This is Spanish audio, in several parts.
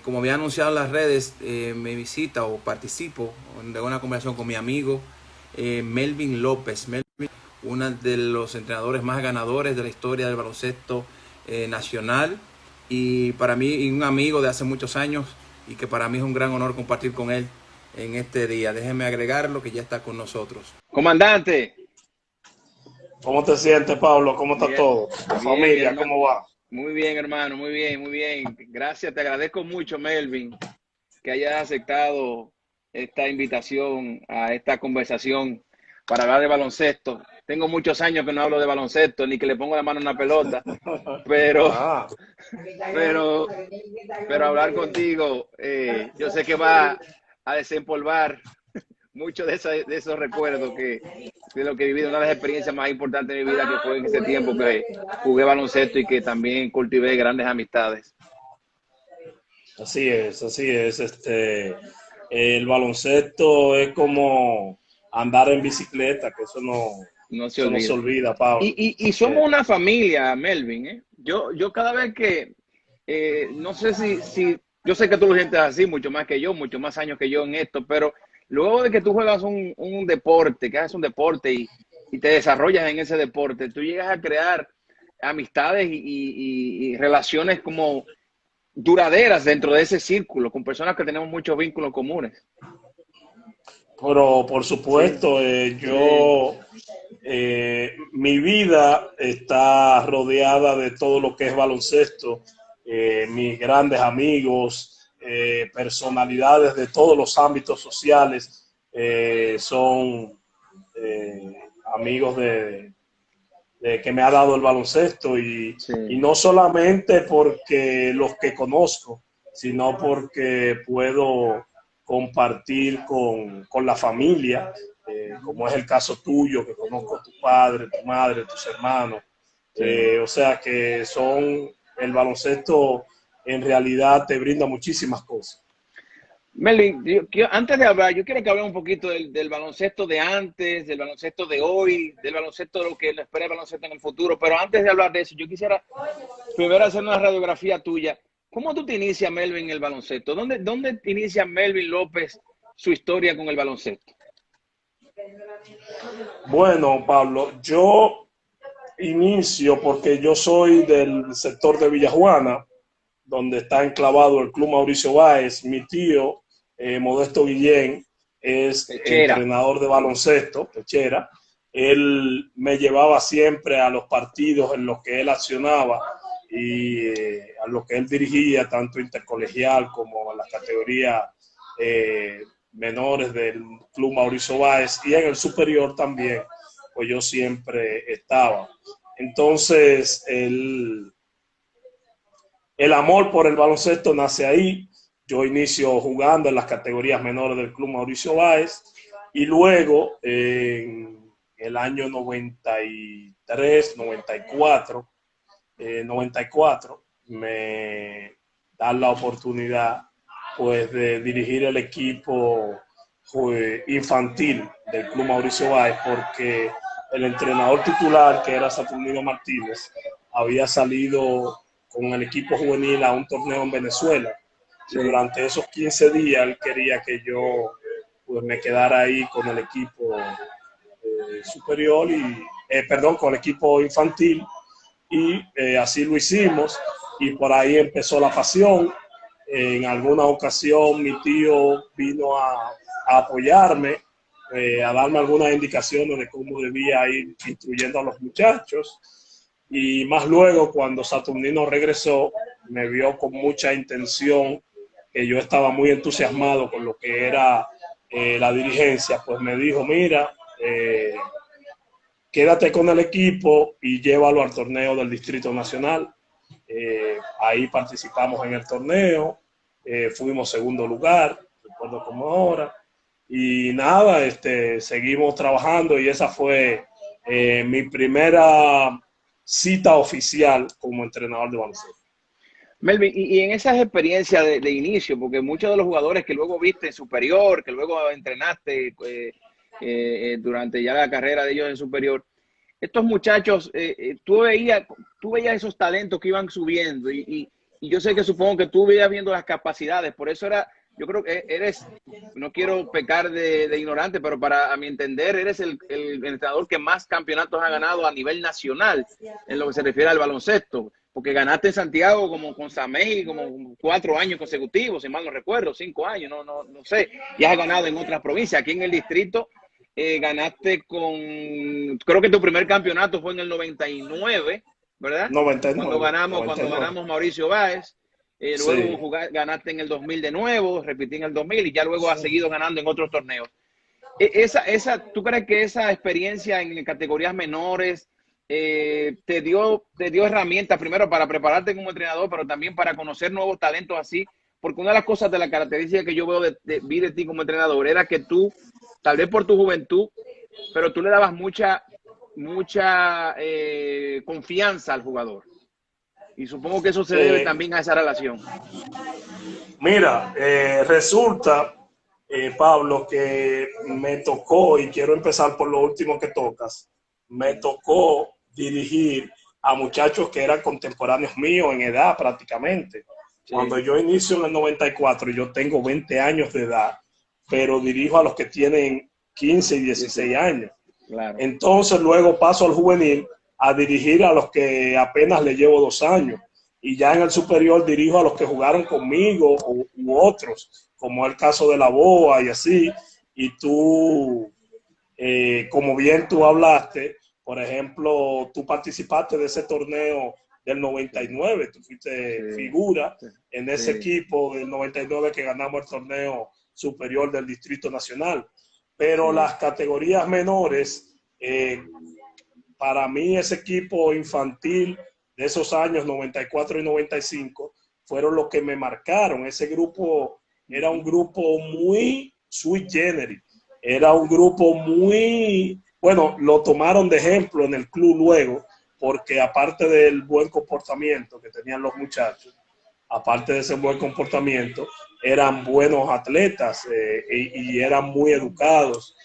Como había anunciado en las redes, me visita o participo de una conversación con mi amigo Melvin López. Melvin, uno de los entrenadores más ganadores de la historia del baloncesto nacional, y para mí un amigo de hace muchos años, y que para mí es un gran honor compartir con él en este día. Déjenme agregarlo, que ya está con nosotros. Comandante, ¿Cómo te sientes, Pablo? ¿Cómo está bien, todo? ¿Tu bien, mi familia? hermano. ¿Cómo va? Muy bien, hermano, muy bien, muy bien. Gracias, te agradezco mucho, Melvin, que hayas aceptado esta invitación a esta conversación para hablar de baloncesto. Tengo muchos años que no hablo de baloncesto, ni que le pongo la mano en una pelota, pero, Ah, pero, pero hablar contigo, yo sé que va a desempolvar muchos de esos recuerdos de lo que he vivido, una de las experiencias más importantes de mi vida, que fue en ese tiempo que jugué baloncesto y que también cultivé grandes amistades. así es, así es. El baloncesto es como andar en bicicleta, que No se eso no se olvida. olvida, Pablo. Y somos una familia, Melvin, ¿eh? Yo cada vez que, no sé yo sé que tú lo sientes así, mucho más que yo, mucho más años que yo en esto, pero luego de que tú juegas un deporte, que haces un deporte y te desarrollas en ese deporte, tú llegas a crear amistades y relaciones como duraderas dentro de ese círculo, con personas que tenemos muchos vínculos comunes. Pero por Sí, supuesto, sí, mi vida está rodeada de todo lo que es baloncesto, mis grandes amigos, personalidades de todos los ámbitos sociales son amigos de que me ha dado el baloncesto y sí. no solamente porque los que conozco, sino porque puedo compartir con la familia, como es el caso tuyo, que conozco a tu padre, tu madre, tus hermanos. Sí. O sea que el baloncesto en realidad te brinda muchísimas cosas. Melvin, antes de hablar, yo quiero que hablemos un poquito del baloncesto de antes, del baloncesto de hoy, del baloncesto de lo que nos espera el baloncesto en el futuro. Pero antes de hablar de eso, yo quisiera primero hacer una radiografía tuya. ¿Cómo tú te inicias, Melvin, en el baloncesto? ¿Dónde inicia Melvin López su historia con el baloncesto? Bueno, Pablo, yo inicio porque yo soy del sector de Villajuana, donde está enclavado el Club Mauricio Báez. Mi tío, Modesto Guillén, es Pechera. entrenador de baloncesto, Pechera. Él me llevaba siempre a los partidos en los que él accionaba y a los que él dirigía, tanto intercolegial como en las categorías menores del Club Mauricio Báez, y en el superior también, pues yo siempre estaba. Entonces, el amor por el baloncesto nace ahí. Yo inicio jugando en las categorías menores del Club Mauricio Báez y luego en el año 93, 94, 94 me dan la oportunidad pues de dirigir el equipo infantil del Club Mauricio Báez, porque el entrenador titular, que era Saturnino Martínez, había salido con el equipo juvenil a un torneo en Venezuela, y Sí. durante esos 15 días él quería que yo pues me quedara ahí con el equipo superior perdón, con el equipo infantil, y así lo hicimos, y por ahí empezó la pasión. En alguna ocasión mi tío vino a apoyarme, a darme algunas indicaciones de cómo debía ir instruyendo a los muchachos, y más luego cuando Saturnino regresó me vio con mucha intención, que yo estaba muy entusiasmado con lo que era la dirigencia, pues me dijo, mira, quédate con el equipo y llévalo al torneo del Distrito Nacional. Ahí participamos en el torneo, fuimos segundo lugar, recuerdo como ahora, y nada, seguimos trabajando, y esa fue mi primera cita oficial como entrenador de baloncesto. Melvin, y en esas experiencias de inicio, porque muchos de los jugadores que luego viste en superior, que luego entrenaste durante ya la carrera de ellos en superior, estos muchachos, tú veías esos talentos que iban subiendo y y yo sé que supongo que tú veías viendo las capacidades, por eso yo creo que eres, no quiero pecar de ignorante, pero a mi entender eres el entrenador que más campeonatos ha ganado a nivel nacional en lo que se refiere al baloncesto, porque ganaste en Santiago como con Samey como 4 años consecutivos, si mal no recuerdo, 5 años, no sé, y has ganado en otras provincias. Aquí en el distrito ganaste creo que tu primer campeonato fue en el 99, ¿verdad? 99. Cuando ganamos Mauricio Báez. Luego Sí. ganaste en el 2000 de nuevo, repetí en el 2000 y ya luego has seguido ganando en otros torneos. ¿Tú crees que esa experiencia en categorías menores te dio herramientas primero para prepararte como entrenador, pero también para conocer nuevos talentos así? Porque una de las cosas de la característica que yo veo vi de ti como entrenador era que tú, tal vez por tu juventud, pero tú le dabas mucha confianza al jugador. Y supongo que eso se debe también a esa relación. Mira, resulta, Pablo, que me tocó, y quiero empezar por lo último que tocas, me tocó dirigir a muchachos que eran contemporáneos míos en edad prácticamente. Sí. Cuando yo inicio en el 94, yo tengo 20 años de edad, pero dirijo a los que tienen 15 y 16 años. Claro. Entonces luego paso al juvenil a dirigir a los que apenas le llevo 2 años. Y ya en el superior dirijo a los que jugaron conmigo u otros, como el caso de La Boa y así. Y tú, como bien tú hablaste, por ejemplo, tú participaste de ese torneo del 99, tú fuiste figura en ese equipo del 99 que ganamos el torneo superior del Distrito Nacional. Pero las categorías menores, para mí ese equipo infantil de esos años 94 y 95 fueron los que me marcaron. Ese grupo era un grupo muy sui generis, era un grupo muy, bueno, lo tomaron de ejemplo en el club luego, porque aparte del buen comportamiento que tenían los muchachos, aparte de ese buen comportamiento, eran buenos atletas y eran muy educados.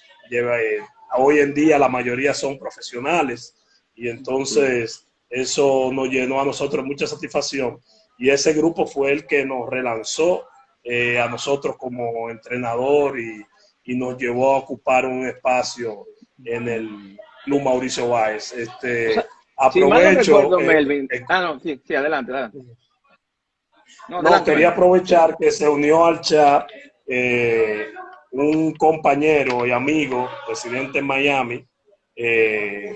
Hoy en día la mayoría son profesionales y entonces eso nos llenó a nosotros mucha satisfacción y ese grupo fue el que nos relanzó a nosotros como entrenador y nos llevó a ocupar un espacio en el Club Mauricio Báez. Aprovecho. Si recuerdo, Melvin. Sí, adelante. Quería aprovechar que se unió al chat un compañero y amigo, residente en Miami,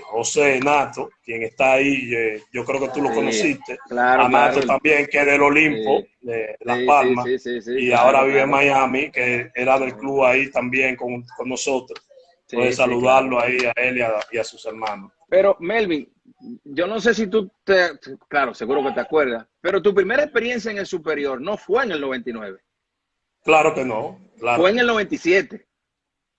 José Nato, quien está ahí, yo creo que tú lo conociste. Claro, Nato también, que es del Olimpo, de Las Palmas, y ahora vive en Miami, que era del club ahí también con nosotros. Puedes saludarlo ahí a él y a sus hermanos. Pero Melvin, yo no sé si claro, seguro que te acuerdas, pero tu primera experiencia en el superior no fue en el 99. Claro que no. Claro. Fue en el 97.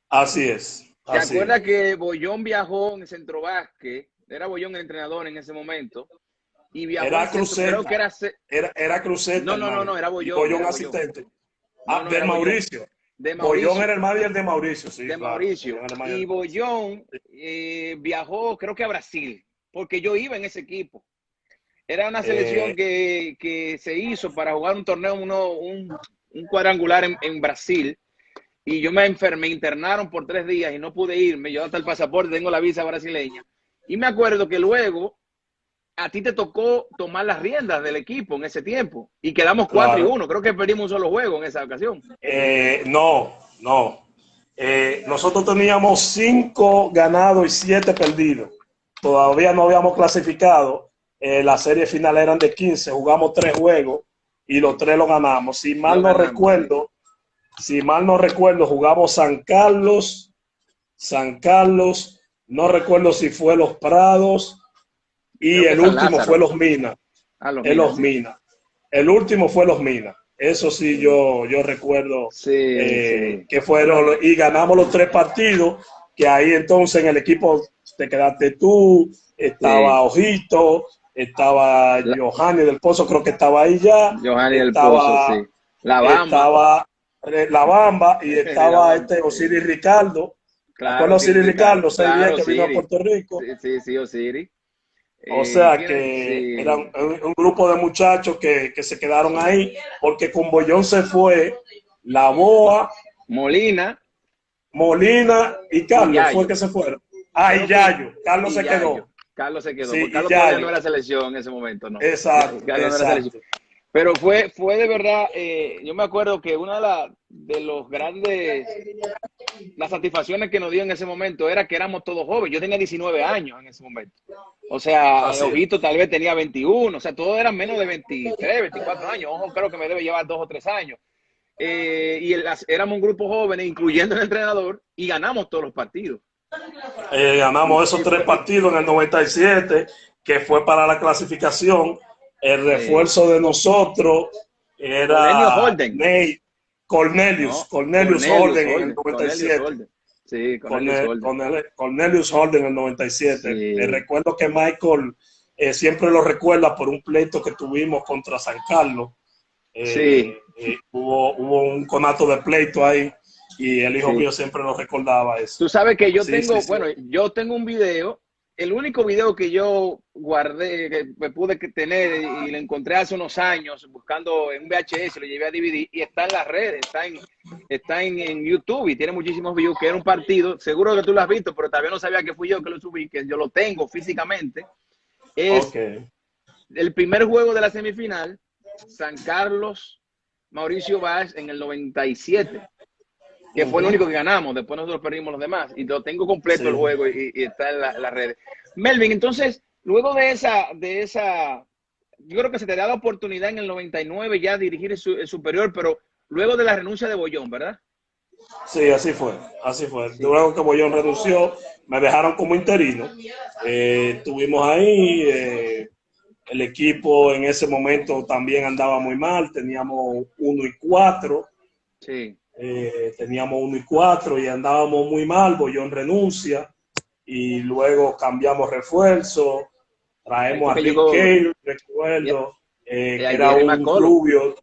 Así es. ¿Te acuerdas que Bollón viajó en el Centro Básquet? Era Bollón el entrenador en ese momento. Y viajó era Cruzeta. Creo que era Cruzeta. No, era Bollón. Bollón asistente. De Mauricio. Bollón era el manager de Mauricio, sí. De Mauricio. Y Bollón viajó, creo que a Brasil, porque yo iba en ese equipo. Era una selección que se hizo para jugar un torneo, un cuadrangular en Brasil. Y yo me enfermé, internaron por 3 días y no pude irme. Yo hasta el pasaporte tengo la visa brasileña. Y me acuerdo que luego a ti te tocó tomar las riendas del equipo en ese tiempo. Y quedamos 4-1. Creo que perdimos un solo juego en esa ocasión. No. Nosotros teníamos 5 ganados y 7 perdidos. Todavía no habíamos clasificado. La serie final eran de 15. Jugamos 3 juegos y los 3 los ganamos. Si mal no recuerdo, jugamos San Carlos, no recuerdo si fue Los Prados y el último fue Los Minas. Los Minas. El último fue Los Minas. Eso sí, yo recuerdo que fueron y ganamos los 3 partidos, que ahí entonces en el equipo te quedaste tú, estaba Ojito, estaba Johanny del Pozo, creo que estaba ahí ya. Johanny del Pozo, sí. La Bamba. Estaba La Bamba y estaba Osiris Ricardo. Claro, Osiris Ricardo, que vino a Puerto Rico. Sí, Osiris. O sea que Sí. era un grupo de muchachos que se quedaron ahí, porque con Bollón se fue La Boa, Molina Molina y y Carlos, fue Yayo. que se fueron. Ah, y Creo que Yayo, Carlos y se Yayo. quedó. Carlos se quedó, Sí, porque y Carlos todavía no Yayo. era selección en ese momento, no. Exacto, Carlos no era selección. exacto. Pero fue de verdad, yo me acuerdo que una de los grandes, las satisfacciones que nos dio en ese momento era que éramos todos jóvenes. Yo tenía 19 años en ese momento. O sea, Así es. Ojito tal vez tenía 21, o sea, todos eran menos de 23, 24 años. Ojo, creo que me debe llevar 2 o 3 años. Éramos un grupo joven, incluyendo el entrenador, y ganamos todos los partidos. Ganamos Y esos tres fue, partidos en el 97, que fue para la clasificación. El sí. refuerzo de nosotros Con Ennio era Holden, Ney ¿no? Cornelius Holden en el Cornelius 97. Holden. Sí, Cornelius Holden. Cornelius Holden en el 97. Sí, Recuerdo que Michael siempre lo recuerda por un pleito que tuvimos contra San Carlos. sí, Hubo un conato de pleito ahí y el hijo sí. mío siempre lo recordaba eso. Tú sabes que yo Sí, sí, tengo, sí. bueno, yo tengo un video, el único video que yo guardé, que me pude tener y lo encontré hace unos años buscando en un VHS, lo llevé a DVD y está en las redes, está en YouTube y tiene muchísimos views, que era un partido, seguro que tú lo has visto, pero todavía no sabía que fui yo que lo subí, que yo lo tengo físicamente. Ok. Es el primer juego de la semifinal, San Carlos, Mauricio Báez en el 97, que fue el único que ganamos. Después nosotros perdimos los demás. Y lo tengo completo el Sí. juego y está en las redes. Melvin, entonces, luego de esa, yo creo que se te da la oportunidad en el 99 ya dirigir el superior, pero luego de la renuncia de Bollón, ¿verdad? Sí, así fue, así fue. Sí, Luego que Bollón renunció, me dejaron como interino. Estuvimos ahí, el equipo en ese momento también andaba muy mal, teníamos 1-4, sí. teníamos 1-4 y andábamos muy mal. Bollón renuncia y luego cambiamos refuerzo, Ahí traemos fue a que Rick llegó Cale, recuerdo, que a era Jerry un McCollum. rubio,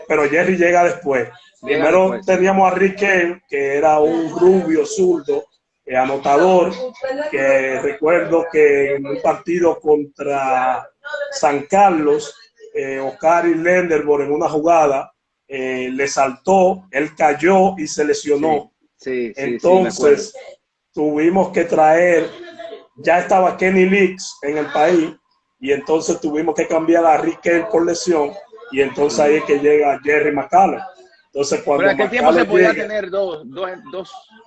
pero Jerry llega después. Llega Primero después, sí. teníamos a Rick Cale, que era un rubio zurdo, anotador, que recuerdo que en un partido contra San Carlos, Oscar Lenderborg en una jugada le saltó, él cayó y se Sí, lesionó. sí, me acuerdo. Entonces tuvimos que traer, ya estaba Kenny Leaks en el país, y entonces tuvimos que cambiar a Rick Cale por lesión, y entonces ahí es que llega Jerry McCallum. Entonces Pero cuando en aquel tiempo se McCallum podía llega, tener dos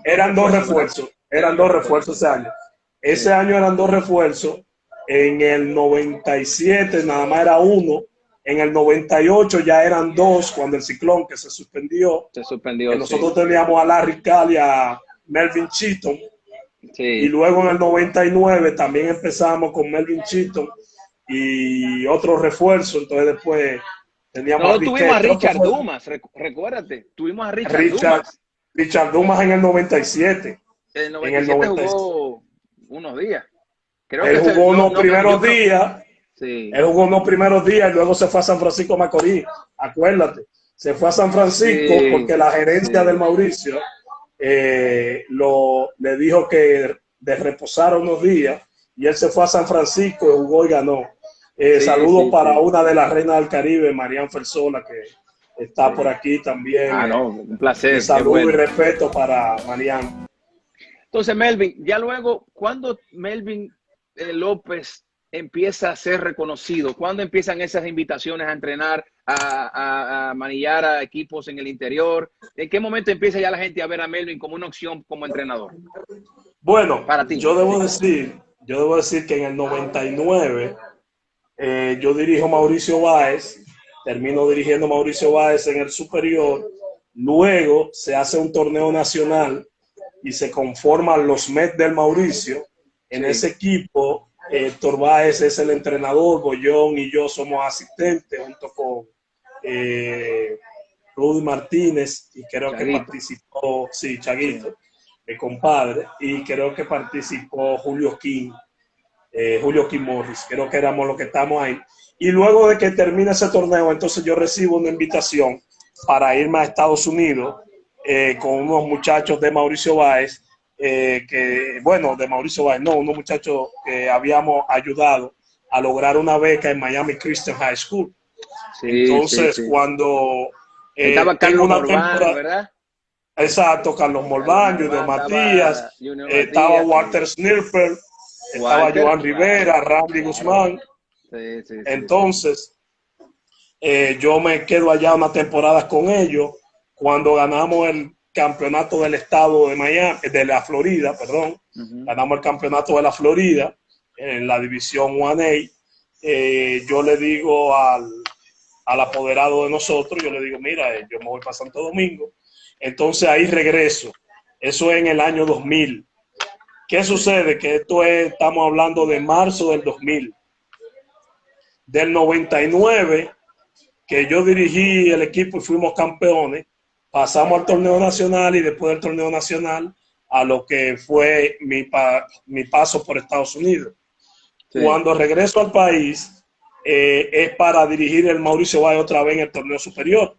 eran dos ¿verdad? refuerzos, eran Eran dos dos refuerzos. refuerzos ese año. Ese Sí, año eran dos refuerzos, en el 97 nada más era uno, en el 98 ya eran dos, cuando el ciclón que se suspendió, se que suspendió, sí. nosotros teníamos a Larry Cal y a Melvin Cheatham, y Sí. luego en el 99 también empezamos con Melvin Cheatham y otro refuerzo. Entonces después teníamos a Nosotros tuvimos Riquet, a creo que Richard fue Dumas, recuérdate, tuvimos a Richard Richard, Dumas. Richard Dumas en el 97. En el En el 97 97. jugó unos días. Creo Él que jugó no, unos no, yo primeros creo, días, sí, él jugó unos primeros días y luego se fue a San Francisco de Macorís. Acuérdate, se fue a San Francisco sí, porque la gerencia del sí, Mauricio le dijo que de reposar unos días, y él se fue a San Francisco y jugó y ganó. sí, Saludos sí, para sí, una de las reinas del Caribe, Marian Fersola, que está por sí. aquí también. Ah, no, un Mi placer, qué saludo y bueno. respeto para Marian. Entonces, Melvin, ya luego, ¿cuándo Melvin López empieza a ser reconocido? ¿Cuándo empiezan esas invitaciones a entrenar, a manillar a equipos en el interior? ¿En qué momento empieza ya la gente a ver a Melvin como una opción como entrenador? Bueno, Para ti, sí. yo debo decir que en el 99 yo dirijo Mauricio Báez, termino dirigiendo Mauricio Báez en el superior, luego se hace un torneo nacional y se conforman los Mets del Mauricio. En Sí, ese equipo, Héctor Báez es el entrenador, Bollón y yo somos asistentes junto con Rudy Martínez, y creo que Chaguito, participó, sí, sí. Chaguito, mi compadre, y creo que participó Julio Kim Morris, creo que éramos los que estamos ahí. Y luego de que termine ese torneo, entonces yo recibo una invitación para irme a Estados Unidos con unos muchachos de Mauricio Báez bueno, de Mauricio Báez, no, unos muchachos que habíamos ayudado a lograr una beca en Miami Christian High School. Sí, sí, Entonces, sí. cuando Estaba tengo Carlos una Morván, temporada, ¿verdad? exacto, Carlos Carlos Morván, Junior Morván, Matías, estaba Junior estaba Matías, sí. Walter Sniffer, estaba Walter, Joan claro, Rivera, Randy claro. Guzmán. Sí, sí, sí, sí. Entonces, yo me quedo allá una temporada con ellos. Cuando ganamos el campeonato del estado de Miami, de la Florida, perdón, Ujú. ganamos el campeonato de la Florida en la división 1A. Yo le digo al apoderado de nosotros, yo le digo, mira, yo me voy para Santo Domingo. Entonces ahí regreso. Eso es en el año 2000. ¿Qué Sí, sucede? Que estamos hablando de marzo del 2000. Del 99, que yo dirigí el equipo y fuimos campeones, pasamos al torneo nacional y después del torneo nacional a lo que fue mi paso por Estados Unidos. sí, Cuando regreso al país, es para dirigir el Mauricio Báez otra vez en el torneo superior.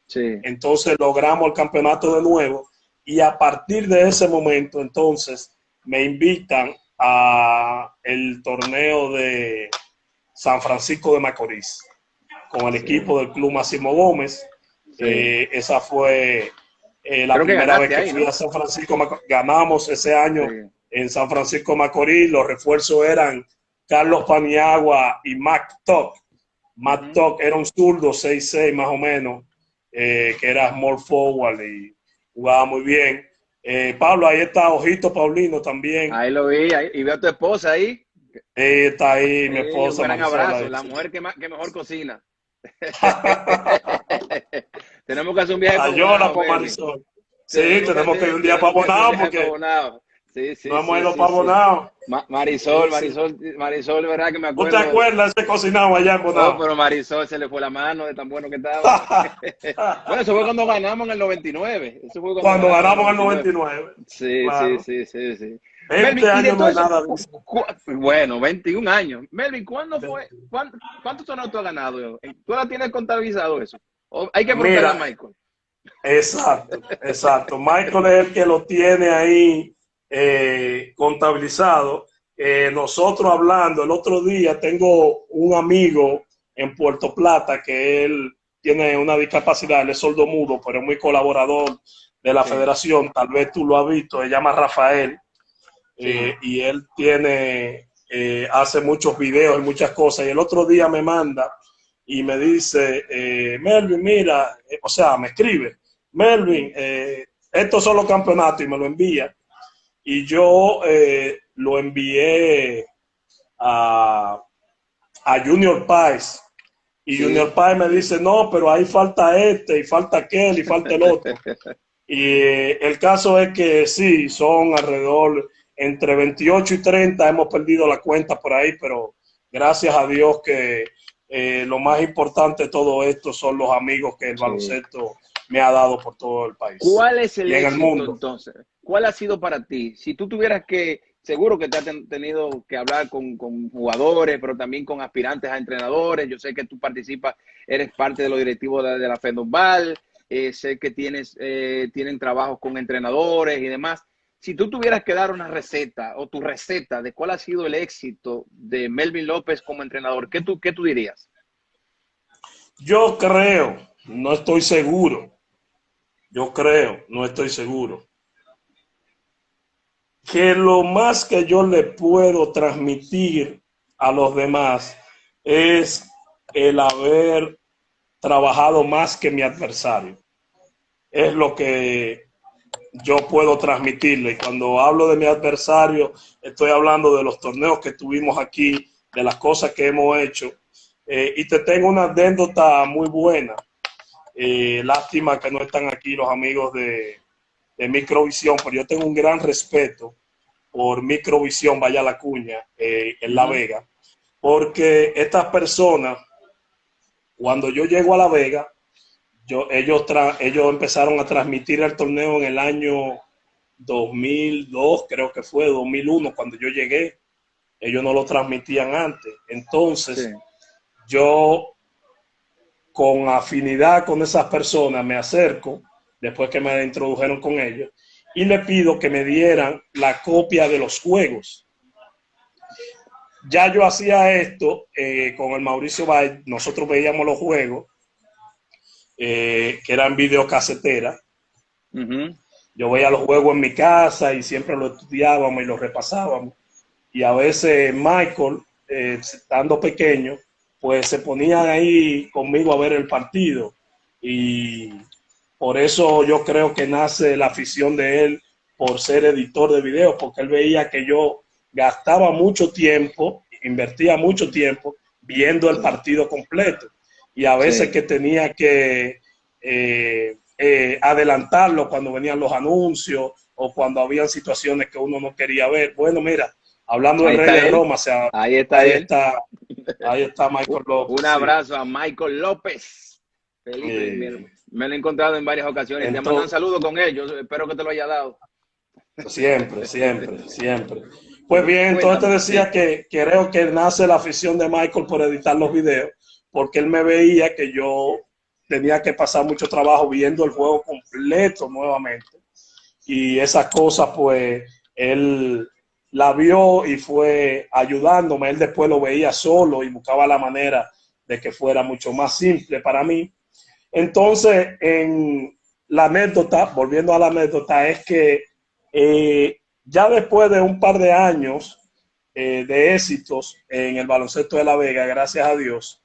sí. Entonces logramos el campeonato de nuevo y a partir de ese momento, entonces, me invitan a el torneo de San Francisco de Macorís con el Sí, equipo del Club Máximo Gómez. sí. Esa fue la Creo que primera vez ganaste que ahí, fui ¿no? a San Francisco. Ganamos ese año Sí. en San Francisco Macorís. Los refuerzos eran Carlos Paniagua y Mac Toc. Mac Ujú. Toc era un zurdo 6'6 más o menos, que era small forward y jugaba muy bien. Pablo, ahí está Ojito Paulino también. Ahí lo vi, y veo a tu esposa ahí. Está ahí mi Un esposa gran Marisol. abrazo, Ahí, la sí. mujer que mejor cocina. Tenemos que hacer un viaje para Ayola Bonao, por Melvin. Marisol. Sí, Tenemos que tenemos que ir hacer, un día para tenemos que hacer un Bonao viaje para porque Bonao. Sí, no sí, hemos sí, ido sí, para sí. Bonao. Marisol, Sí, sí. Marisol, Marisol, ¿verdad? Que me ¿Tú te acuerdo. acuerdas de ese cocinado allá en Oh, Bonao? pero Marisol se le fue la mano de tan bueno que estaba. Bueno, eso fue cuando ganamos en el 99. Eso fue cuando Cuando ganamos en el ganamos en el 99. 99. Sí, sí, Claro. sí, sí, sí. Melvin, 20 y de años no todo es eso, nada de eso. bueno, 21 años. Melvin, ¿cuándo fue? 20. ¿Cuántos torneos tú has ganado? ¿Tú la tienes contabilizado eso? ¿O hay que preguntarle a Mira, Michael? exacto, exacto. Michael es el que lo tiene ahí contabilizado. Nosotros hablando, el otro día tengo un amigo en Puerto Plata que él tiene una discapacidad, él es sordomudo, pero es muy colaborador de la Sí. federación, tal vez tú lo has visto, se llama Rafael, Sí. y él hace muchos videos y muchas cosas, y el otro día me manda y me dice, Melvin, mira, o sea, me escribe, Melvin, estos son los campeonatos y me lo envía. Y yo lo envié a, a Junior Páez. Y Sí. Junior Páez me dice, no, pero ahí falta este, y falta aquel, y falta el otro. Y el caso es que sí, son alrededor entre 28 y 30, hemos perdido la cuenta por ahí, pero gracias a Dios que lo más importante de todo esto son los amigos que el Sí. baloncesto me ha dado por todo el país ¿Cuál es el y en el éxito mundo. entonces? ¿Cuál ha sido para ti? Si tú tuvieras que, seguro que te has tenido que hablar con jugadores, pero también con aspirantes a entrenadores. Yo sé que tú participas, eres parte de los directivos de la FEDOBAL, sé que tienen trabajos con entrenadores y demás. Si tú tuvieras que dar una receta o tu receta de cuál ha sido el éxito de Melvin López como entrenador, ¿qué tú dirías? Yo creo, no estoy seguro, yo creo, no estoy seguro, que lo más que yo le puedo transmitir a los demás es el haber trabajado más que mi adversario. Es lo que yo puedo transmitirle. Cuando hablo de mi adversario, estoy hablando de los torneos que tuvimos aquí, de las cosas que hemos hecho. Y te tengo una anécdota muy buena. Lástima que no están aquí los amigos de Microvisión, pero yo tengo un gran respeto por Microvisión, vaya la cuña, en La Ujú. Vega, porque estas personas, cuando yo llego a La Vega, ellos empezaron a transmitir el torneo en el año 2002, creo que fue 2001, cuando yo llegué. Ellos no lo transmitían antes. Sí, Entonces, yo con afinidad con esas personas me acerco, después que me introdujeron con ellos, y le pido que me dieran la copia de los juegos. Ya yo hacía esto con el Mauricio Bay, nosotros veíamos los juegos, que eran videocasetera. Yo veía los juegos en mi casa y siempre lo estudiábamos y lo repasábamos. Y a veces Michael, estando pequeño, pues se ponían ahí conmigo a ver el partido. Y por eso yo creo que nace la afición de él por ser editor de videos, porque él veía que yo gastaba mucho tiempo, invertía mucho tiempo viendo el partido completo. Y a veces que tenía que adelantarlo cuando venían los anuncios o cuando habían situaciones que uno no quería ver. Bueno, mira, hablando del Rey de Roma, o sea, ahí está Michael López. Un abrazo a Michael López. Felipe, me lo he encontrado en varias ocasiones. Entonces, te mando un saludo con él. Yo espero que te lo haya dado. Siempre. Pues bien, entonces te decía que creo que nace la afición de Michael por editar los videos, porque él me veía que yo tenía que pasar mucho trabajo viendo el juego completo nuevamente. Y esas cosas, pues, él la vio y fue ayudándome. Él después lo veía solo y buscaba la manera de que fuera mucho más simple para mí. Entonces, en la anécdota, volviendo a la anécdota, es que ya después de un par de años de éxitos en el baloncesto de La Vega, gracias a Dios,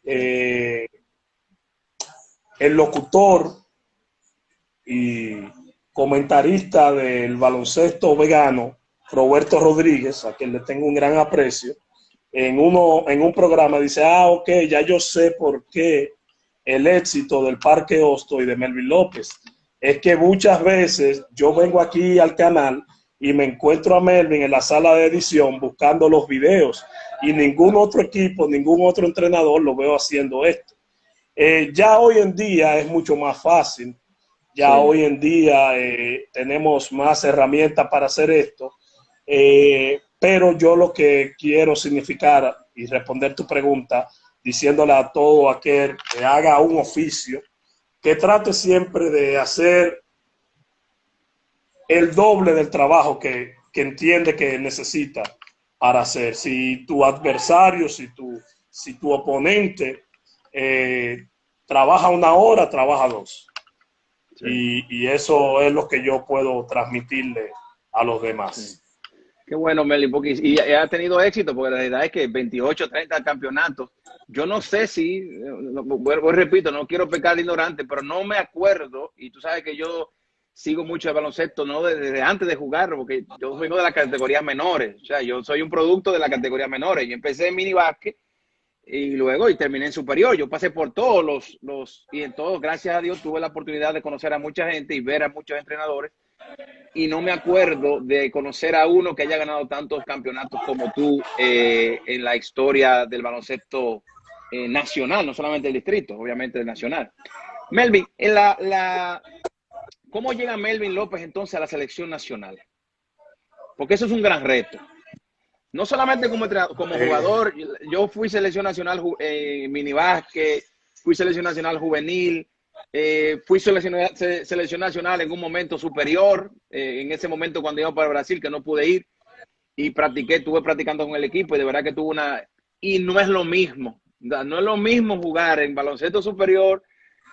el locutor y comentarista del baloncesto vegano, Roberto Rodríguez, a quien le tengo un gran aprecio, en un programa dice, ok, ya yo sé por qué el éxito del Parque Hosto y de Melvin López. Es que muchas veces yo vengo aquí al canal y me encuentro a Melvin en la sala de edición buscando los videos y ningún otro equipo, ningún otro entrenador lo veo haciendo esto. Ya hoy en día es mucho más fácil. Ya hoy en día tenemos más herramientas para hacer esto. Pero yo lo que quiero significar y responder tu pregunta diciéndole a todo aquel que haga un oficio, que trate siempre de hacer el doble del trabajo que entiende que necesita para hacer. Si tu adversario, si tu oponente trabaja 1 hora, trabaja 2. Y eso es lo que yo puedo transmitirle a los demás. Qué bueno, Meli, porque y ha tenido éxito, porque la realidad es que 28, 30 campeonatos. Yo no sé si, repito, no quiero pecar de ignorante, pero no me acuerdo, y tú sabes que yo sigo mucho el baloncesto, no desde antes de jugarlo, porque yo vengo de las categorías menores, o sea, yo soy un producto de la categoría menores. Yo empecé en mini básquet y luego terminé en superior. Yo pasé por todos y en todos, gracias a Dios, tuve la oportunidad de conocer a mucha gente y ver a muchos entrenadores. Y no me acuerdo de conocer a uno que haya ganado tantos campeonatos como tú en la historia del baloncesto nacional, no solamente el distrito, obviamente el nacional. Melvin, ¿cómo llega Melvin López entonces a la selección nacional? Porque eso es un gran reto. No solamente como jugador, yo fui selección nacional minibásquet, fui selección nacional juvenil, fui selección nacional en un momento superior, en ese momento cuando iba para Brasil, que no pude ir, y estuve practicando con el equipo, y de verdad que y no es lo mismo, no es lo mismo jugar en baloncesto superior,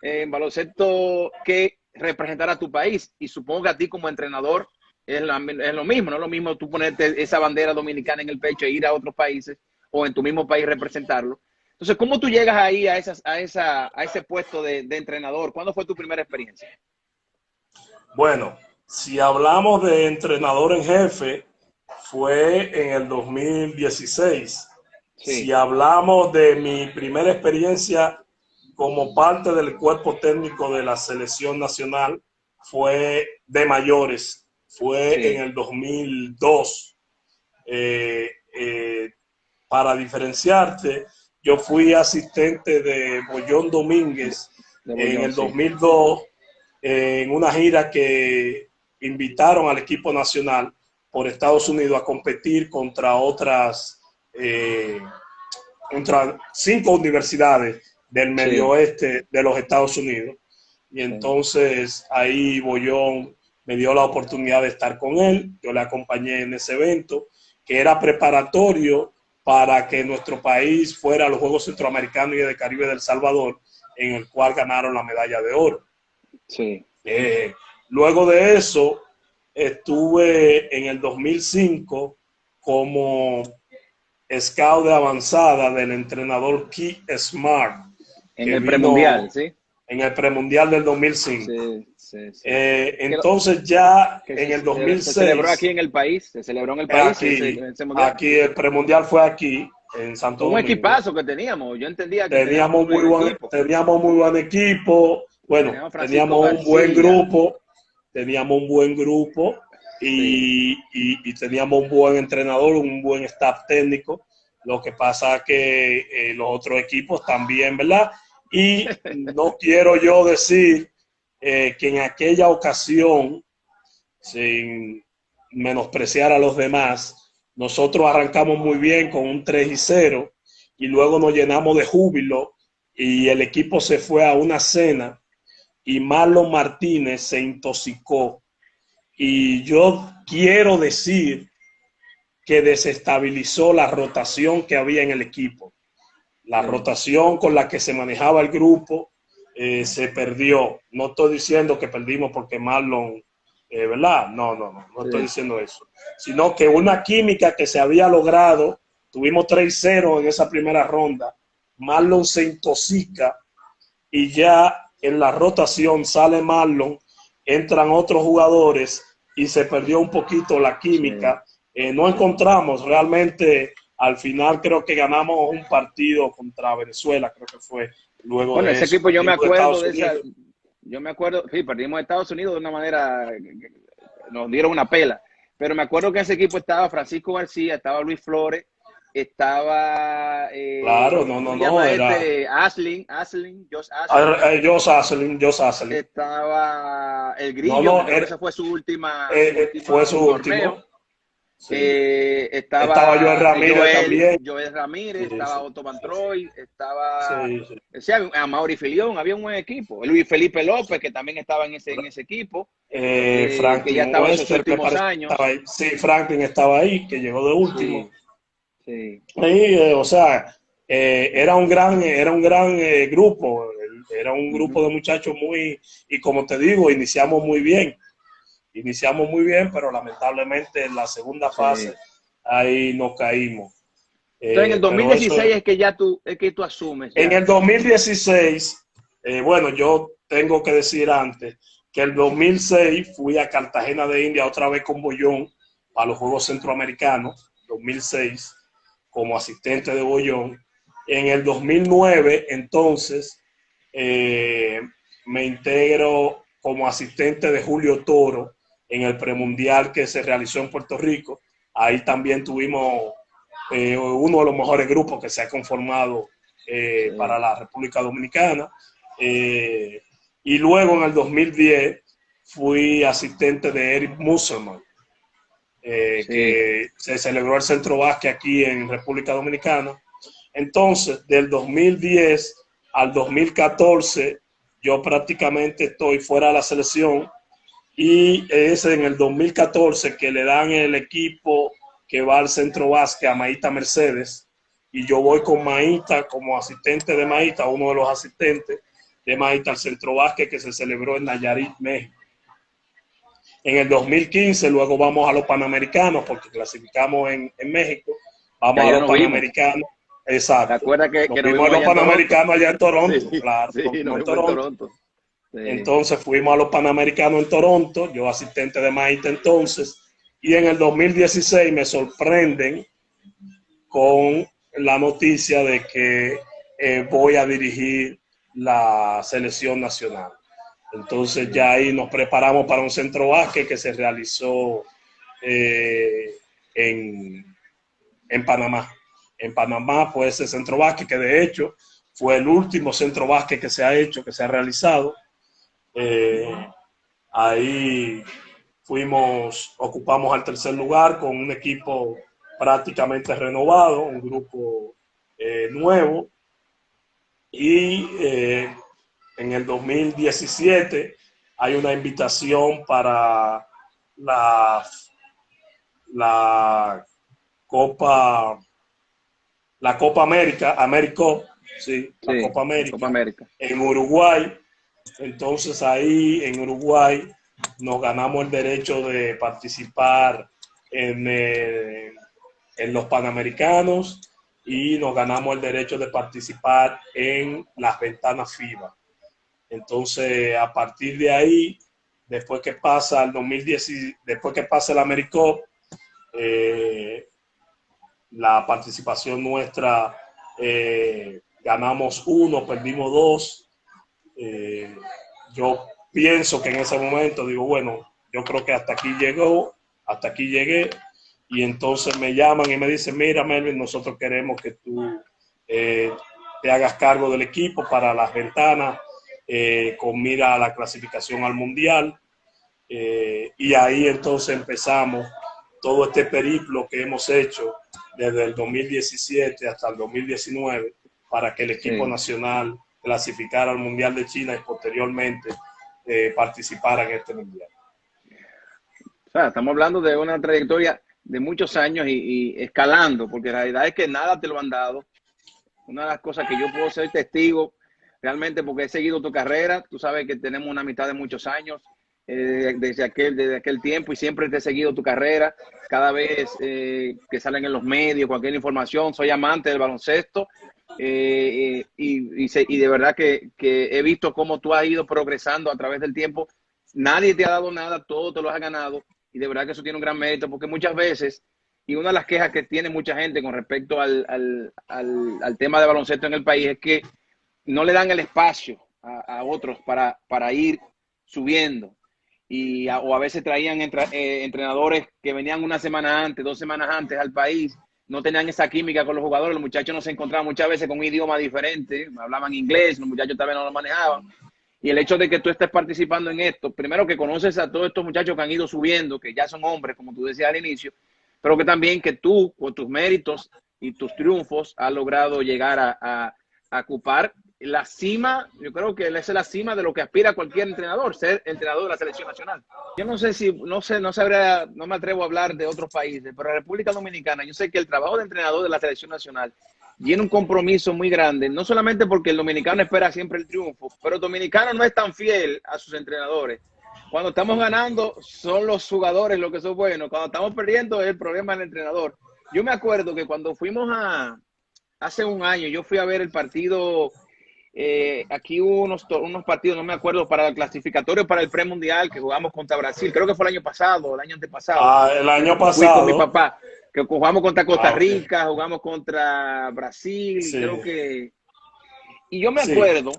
en baloncesto que representar a tu país, y supongo que a ti como entrenador es lo mismo, no es lo mismo tú ponerte esa bandera dominicana en el pecho e ir a otros países, o en tu mismo país representarlo. Entonces, ¿cómo tú llegas ahí a ese puesto de entrenador? ¿Cuándo fue tu primera experiencia? Bueno, si hablamos de entrenador en jefe, fue en el 2016. Sí. Si hablamos de mi primera experiencia como parte del cuerpo técnico de la selección nacional, fue de mayores, fue en el 2002. Para diferenciarte, yo fui asistente de Bollón Domínguez en el 2002 en una gira que invitaron al equipo nacional por Estados Unidos a competir contra contra 5 universidades del medio oeste de los Estados Unidos. Y entonces ahí Bollón me dio la oportunidad de estar con él. Yo le acompañé en ese evento, que era preparatorio para que nuestro país fuera a los Juegos Centroamericanos y del Caribe de El Salvador, en el cual ganaron la medalla de oro. Sí. Luego de eso, estuve en el 2005 como scout de avanzada del entrenador Keith Smart. En el premundial, ¿sí? En el premundial del 2005. Sí. Entonces ya en el 2006... Se celebró aquí en el país, se celebró en el país. Aquí el premundial fue aquí, en Santo Domingo. Un equipazo que teníamos, yo entendía que teníamos muy buen equipo, bueno, teníamos un buen grupo y teníamos un buen entrenador, un buen staff técnico. Lo que pasa es que los otros equipos también, ¿verdad? Y no quiero yo decir que en aquella ocasión, sin menospreciar a los demás, nosotros arrancamos muy bien con un 3-0 y luego nos llenamos de júbilo y el equipo se fue a una cena y Marlon Martínez se intoxicó. Y yo quiero decir que desestabilizó la rotación que había en el equipo. La rotación con la que se manejaba el grupo se perdió. No estoy diciendo que perdimos porque Marlon, ¿verdad? No estoy diciendo eso. Sino que una química que se había logrado, tuvimos 3-0 en esa primera ronda, Marlon se intoxica y ya en la rotación sale Marlon, entran otros jugadores y se perdió un poquito la química. No encontramos realmente, al final creo que ganamos un partido contra Venezuela, creo que fue luego bueno, de ese eso, equipo yo me acuerdo de esa, Unidos. yo me acuerdo, sí, perdimos a Estados Unidos de una manera, nos dieron una pela, pero me acuerdo que en ese equipo estaba Francisco García, estaba Luis Flores, estaba claro, Josh Asselin. Estaba el Grillo, que esa fue su última fue su torneo. último. Sí. Estaba Joel Ramírez también. Joel Ramírez, Sí, estaba Otto Van Troy, estaba sí. a Mauri Filión, había un buen equipo. Luis Felipe López, que también estaba en ese equipo, Franklin que ya estaba en sus Wester, últimos años. Sí, Franklin estaba ahí, que llegó de último. Sí. O sea, era un gran grupo, era un grupo de muchachos y como te digo, iniciamos muy bien, pero lamentablemente en la segunda fase ahí nos caímos. Entonces en el 2016 es que tú asumes. En el 2016, bueno, yo tengo que decir antes que el 2006 fui a Cartagena de India otra vez con Bollón a los Juegos Centroamericanos, 2006, como asistente de Bollón. En el 2009, entonces, me integro como asistente de Julio Toro en el premundial que se realizó en Puerto Rico. Ahí también tuvimos uno de los mejores grupos que se ha conformado para la República Dominicana. Y luego en el 2010 fui asistente de Eric Musselman, que se celebró el Centro Básquet aquí en República Dominicana. Entonces, del 2010 al 2014, yo prácticamente estoy fuera de la selección y es en el 2014 que le dan el equipo que va al Centro Básquet a Maíta Mercedes y yo voy con Maíta como asistente de Maíta, uno de los asistentes de Maíta al Centro Básquet que se celebró en Nayarit, México. En el 2015 luego vamos a los Panamericanos porque clasificamos en México, vamos a los Panamericanos. Exacto. ¿Te acuerdas que nos vimos a los Panamericanos allá en Toronto? Sí, claro, sí, nos vimos en Toronto. Sí. Entonces fuimos a los Panamericanos en Toronto, yo asistente de Maíta entonces, y en el 2016 me sorprenden con la noticia de que voy a dirigir la selección nacional. Entonces ya ahí nos preparamos para un centro básquet que se realizó en Panamá. En Panamá fue ese centro básquet que de hecho fue el último centro básquet que se ha hecho, que se ha realizado. Ahí ocupamos el tercer lugar con un equipo prácticamente renovado, un grupo nuevo. Y en el 2017 hay una invitación para la, la Copa, la Copa América, sí, la Sí, Copa la Copa América América. en Uruguay. Entonces ahí en Uruguay nos ganamos el derecho de participar en los Panamericanos y nos ganamos el derecho de participar en las ventanas FIBA. Entonces, a partir de ahí, después que pasa el 2010, después que pasa el AmeriCup, la participación nuestra, ganamos 1, perdimos 2. Yo pienso que en ese momento digo, bueno, yo creo que hasta aquí llegué, y entonces me llaman y me dicen, mira, Melvin, nosotros queremos que tú te hagas cargo del equipo para las ventanas, con mira a la clasificación al Mundial, y ahí entonces empezamos todo este periplo que hemos hecho desde el 2017 hasta el 2019 para que el equipo nacional clasificara al Mundial de China y posteriormente participara en este Mundial. O sea, estamos hablando de una trayectoria de muchos años y escalando, porque la realidad es que nada te lo han dado. Una de las cosas que yo puedo ser testigo realmente, porque he seguido tu carrera, tú sabes que tenemos una amistad de muchos años, desde aquel tiempo, y siempre te he seguido tu carrera. Cada vez que salen en los medios, cualquier información, soy amante del baloncesto, y de verdad que he visto cómo tú has ido progresando a través del tiempo. Nadie te ha dado nada, todo te lo has ganado, y de verdad que eso tiene un gran mérito, porque muchas veces, y una de las quejas que tiene mucha gente con respecto al tema de baloncesto en el país es que no le dan el espacio a otros para ir subiendo. O a veces traían entrenadores que venían una semana antes, 2 semanas antes al país, no tenían esa química con los jugadores, los muchachos no se encontraban muchas veces con un idioma diferente, hablaban inglés, los muchachos también no lo manejaban. Y el hecho de que tú estés participando en esto, primero que conoces a todos estos muchachos que han ido subiendo, que ya son hombres, como tú decías al inicio, pero que también que tú, con tus méritos y tus triunfos, has logrado llegar a ocupar la cima. Yo creo que esa es la cima de lo que aspira cualquier entrenador, ser entrenador de la selección nacional. Yo no sé si, no me atrevo a hablar de otros países, pero en República Dominicana, yo sé que el trabajo de entrenador de la selección nacional tiene un compromiso muy grande, no solamente porque el dominicano espera siempre el triunfo, pero el dominicano no es tan fiel a sus entrenadores. Cuando estamos ganando, son los jugadores los que son buenos. Cuando estamos perdiendo, es el problema del entrenador. Yo me acuerdo que cuando fuimos hace un año, yo fui a ver el partido, aquí hubo unos partidos, no me acuerdo, para el clasificatorio para el premundial que jugamos contra Brasil. Creo que fue el año pasado, el año antepasado. El año Fui con mi pasado. papá, que jugamos contra Costa Okay. Rica, jugamos contra Brasil, Sí. y creo que... Y yo me Sí. acuerdo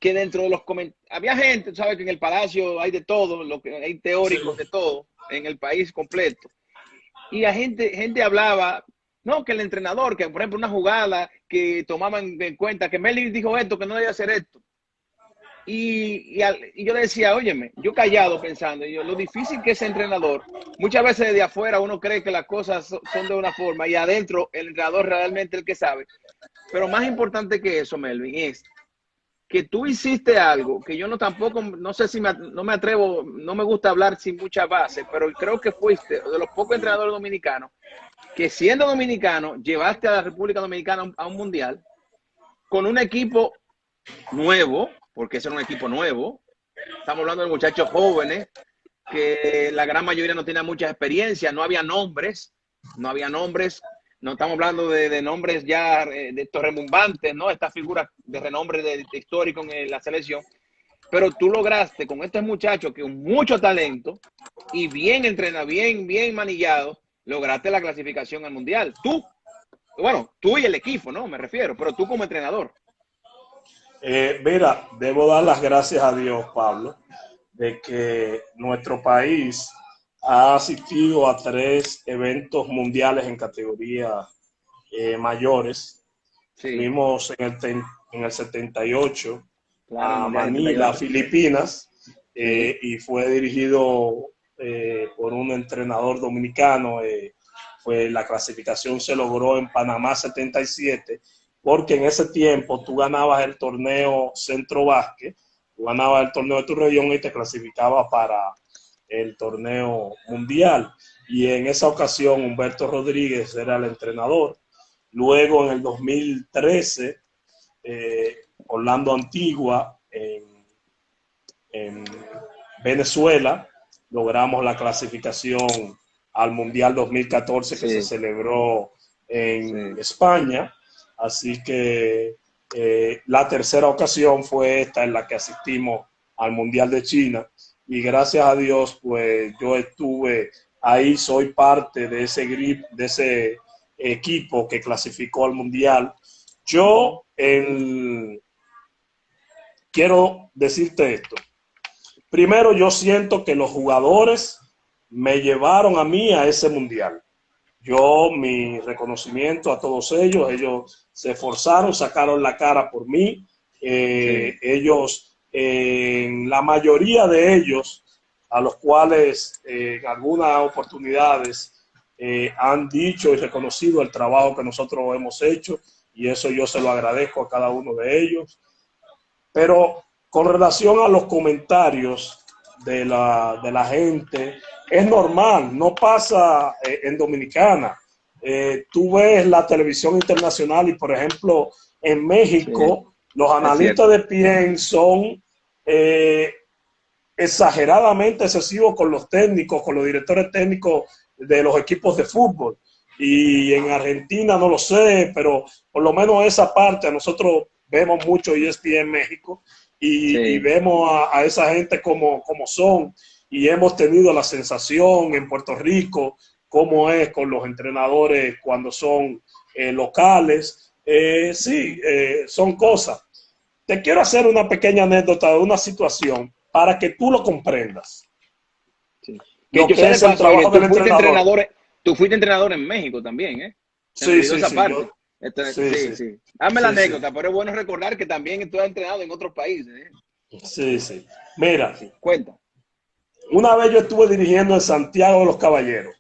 que dentro de los comentarios, había gente, sabes que en el Palacio hay de todo, hay teóricos de todo, en el país completo. Y la gente hablaba, no, que el entrenador, que por ejemplo una jugada que tomaban en cuenta, que Melvin dijo esto, que no debía hacer esto. Y yo le decía, óyeme, yo callado pensando, lo difícil que es entrenador, muchas veces desde afuera uno cree que las cosas son de una forma y adentro el entrenador realmente el que sabe. Pero más importante que eso, Melvin, es que tú hiciste algo que yo no sé si no me atrevo, no me gusta hablar sin mucha base, pero creo que fuiste de los pocos entrenadores dominicanos que, siendo dominicano, llevaste a la República Dominicana a un mundial con un equipo nuevo, porque ese era un equipo nuevo. Estamos hablando de muchachos jóvenes que la gran mayoría no tenía mucha experiencia, no había nombres, no estamos hablando de nombres ya de estos remunbantes, ¿no? Estas figuras de renombre de histórico en la selección. Pero tú lograste con estos muchachos que con mucho talento y bien entrenados, bien manillados, lograste la clasificación al Mundial. Tú y el equipo, ¿no? Me refiero, pero tú como entrenador. Mira, debo dar las gracias a Dios, Pablo, de que nuestro país ha asistido a 3 eventos mundiales en categorías mayores. Sí. Fuimos en el 78 claro, a Manila, 78. Filipinas, sí. Y fue dirigido por un entrenador dominicano. La clasificación se logró en Panamá 77, porque en ese tiempo tú ganabas el torneo Centro Básquet Tú ganabas el torneo de tu región y te clasificabas para el torneo mundial. Y en esa ocasión Humberto Rodríguez era el entrenador. Luego en el 2013, Orlando Antigua, en Venezuela, logramos la clasificación al Mundial 2014 que se celebró en España. Así que la tercera ocasión fue esta en la que asistimos al Mundial de China. Y gracias a Dios, pues yo estuve ahí, soy parte de ese equipo que clasificó al Mundial. Yo quiero decirte esto. Primero, yo siento que los jugadores me llevaron a mí a ese Mundial. Mi reconocimiento a todos ellos se esforzaron, sacaron la cara por mí. Ellos, la mayoría de ellos, a los cuales en algunas oportunidades han dicho y reconocido el trabajo que nosotros hemos hecho, y eso yo se lo agradezco a cada uno de ellos. Pero con relación a los comentarios de la gente, es normal, no pasa en Dominicana. Tú ves la televisión internacional y, por ejemplo, en México, los analistas de ESPN son exageradamente excesivos con los técnicos, con los directores técnicos de los equipos de fútbol. Y en Argentina no lo sé, pero por lo menos esa parte, nosotros vemos mucho ESPN México y vemos a esa gente como son, y hemos tenido la sensación en Puerto Rico cómo es con los entrenadores cuando son locales. Son cosas. Te quiero hacer una pequeña anécdota de una situación para que tú lo comprendas. Lo que es el trabajo del entrenador. Tú fuiste entrenador en México también, ¿eh? Sí. Hazme la anécdota, pero es bueno recordar que también tú has entrenado en otros países, ¿eh? Sí. Mira. Cuenta. Una vez yo estuve dirigiendo en Santiago de los Caballeros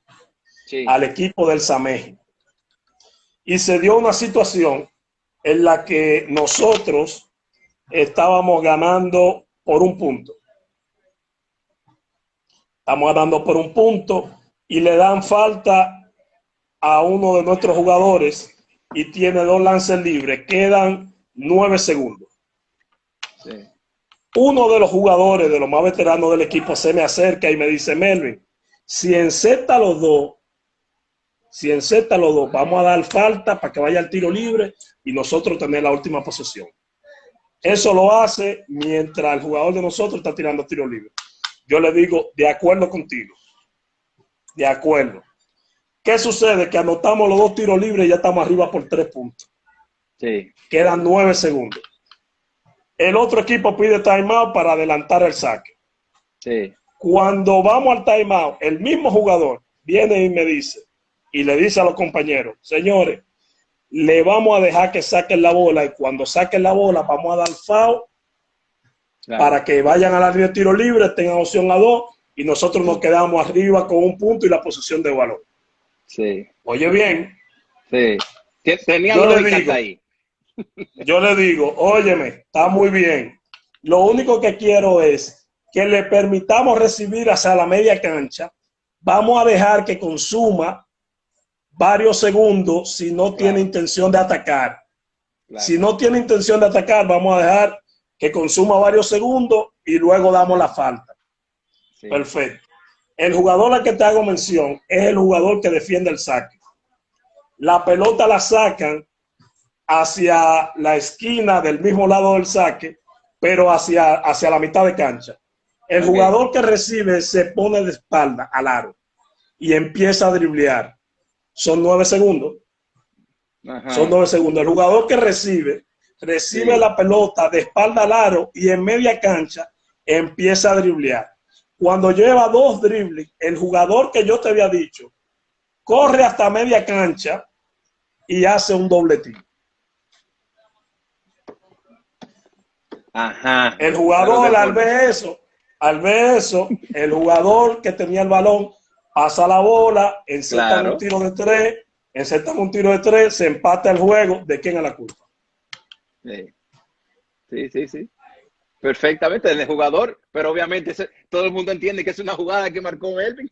al equipo del Sameji. Y se dio una situación en la que nosotros estábamos ganando por un punto. Estamos ganando por un punto y le dan falta a uno de nuestros jugadores y tiene 2 lances libres. Quedan 9 segundos. Uno de los jugadores, de los más veteranos del equipo, se me acerca y me dice: Melvin, si encesta los dos, vamos a dar falta para que vaya al tiro libre y nosotros tener la última posesión. Eso lo hace mientras el jugador de nosotros está tirando tiro libre. Yo le digo: de acuerdo contigo. De acuerdo. ¿Qué sucede? Que anotamos los 2 tiros libres y ya estamos arriba por 3 puntos. Quedan 9 segundos. El otro equipo pide timeout para adelantar el saque. Cuando vamos al timeout, el mismo jugador viene y me dice, y le dice a los compañeros: señores, le vamos a dejar que saquen la bola, y cuando saquen la bola vamos a dar foul para que vayan a la línea de tiro libre, tengan opción a 2 y nosotros nos quedamos arriba con 1 punto y la posesión de balón. Oye bien. Tenía lógica ahí. Yo le digo: óyeme, está muy bien. Lo único que quiero es que le permitamos recibir hacia la media cancha. Vamos a dejar que consuma varios segundos si no tiene intención de atacar. Si no tiene intención de atacar, vamos a dejar que consuma varios segundos y luego damos la falta. Perfecto. El jugador al que te hago mención es el jugador que defiende el saque. La pelota la sacan hacia la esquina del mismo lado del saque, pero hacia la mitad de cancha. El jugador que recibe se pone de espalda al aro y empieza a driblear. Son 9 segundos. Son 9 segundos. El jugador que recibe la pelota de espalda al aro y en media cancha empieza a driblear. Cuando lleva 2 dribles, el jugador que yo te había dicho corre hasta media cancha y hace un doble tiro. El jugador, al ver eso, el jugador que tenía el balón pasa la bola, encestan un tiro de 3, se empata el juego. ¿De quién es la culpa? Sí. perfectamente, el jugador, pero obviamente todo el mundo entiende que es una jugada que marcó Melvin.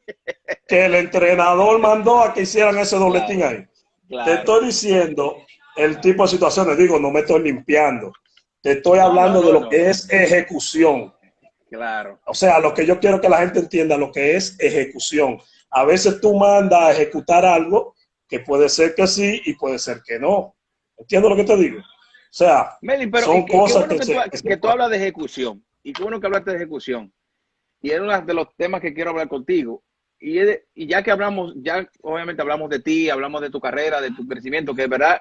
Que el entrenador mandó a que hicieran ese dobletín Claro, ahí. Te claro. estoy diciendo el tipo de situaciones, digo, no me estoy limpiando. Te estoy No, no, hablando de no, lo no. que es ejecución. Claro. O sea, lo que yo quiero que la gente entienda, lo que es ejecución. A veces tú mandas a ejecutar algo que puede ser que sí y puede ser que no. ¿Entiendes lo que te digo? O sea, Melvin, pero son qué cosas bueno que que tú hablas de ejecución. Y qué bueno que hablaste de ejecución. Y es uno de los temas que quiero hablar contigo. Y ya que hablamos, ya obviamente hablamos de ti, hablamos de tu carrera, de tu crecimiento, que de verdad,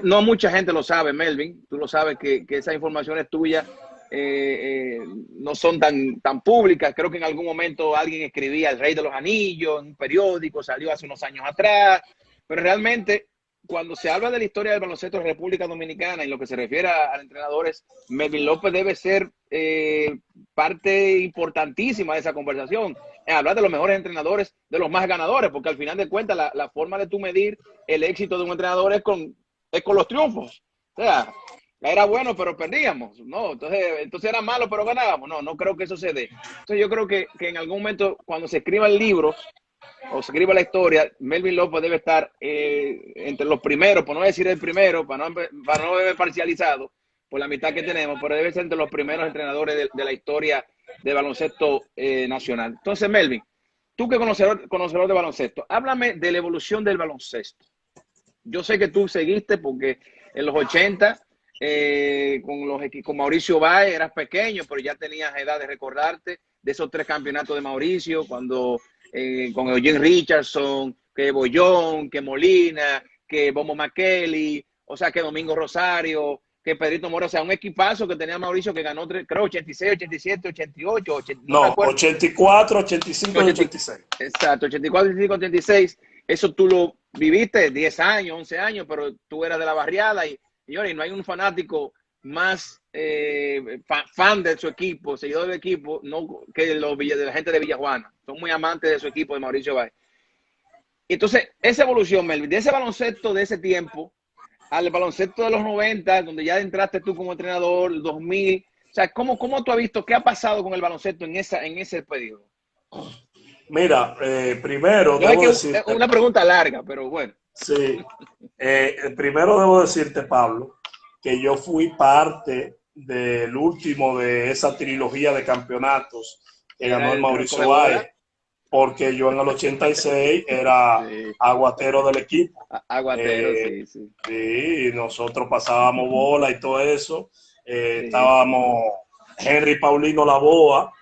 no mucha gente lo sabe, Melvin. Tú lo sabes que esas informaciones tuyas no son tan públicas. Creo que en algún momento alguien escribía El Rey de los Anillos en un periódico, salió hace unos años atrás. Pero realmente, cuando se habla de la historia del baloncesto de República Dominicana y lo que se refiere a entrenadores, Melvin López debe ser parte importantísima de esa conversación. Hablar de los mejores entrenadores, de los más ganadores, porque al final de cuentas la forma de tú medir el éxito de un entrenador es con los triunfos. O sea, era bueno, pero perdíamos, ¿no? Entonces era malo, pero ganábamos. No creo que eso se dé. Entonces yo creo que en algún momento, cuando se escriba el libro o se escriba la historia, Melvin López debe estar entre los primeros, por no decir el primero, para no ver parcializado por la mitad que tenemos, pero debe ser entre los primeros entrenadores de la historia del baloncesto nacional. Entonces, Melvin, tú que conocedor de baloncesto, háblame de la evolución del baloncesto. Yo sé que tú seguiste porque en los 80 con Mauricio Báez eras pequeño, pero ya tenías edad de recordarte de esos 3 campeonatos de Mauricio, cuando con Eugene Richardson, que Bollón, que Molina, que Bobo McKelly, o sea, que Domingo Rosario, que Pedrito Mora, o sea, un equipazo que tenía Mauricio que ganó, creo, 86, 87, 88, 80, no me no, acuerdo. 84, 85 y 80, 86. exacto, 84, 85, 86. Eso tú lo viviste 10 años, 11 años, pero tú eras de la barriada y no hay un fanático más fan de su equipo, seguidor del equipo, no que de la gente de Villajuana. Son muy amantes de su equipo, de Mauricio Báez. Entonces, esa evolución, Melvin, de ese baloncesto de ese tiempo al baloncesto de los 90, donde ya entraste tú como entrenador, 2000, o sea, ¿cómo tú has visto qué ha pasado con el baloncesto en ese periodo? Mira, primero Yo sé debo que es decirte, una pregunta larga, pero bueno. sí, primero debo decirte, Pablo, que yo fui parte del último de esa trilogía de campeonatos que ganó el El Mauricio Báez, porque yo en el 86 era sí. aguatero del equipo. Aguatero, sí, sí. Sí, nosotros pasábamos bola y todo eso. Sí. Estábamos Henry Paulino Laboa,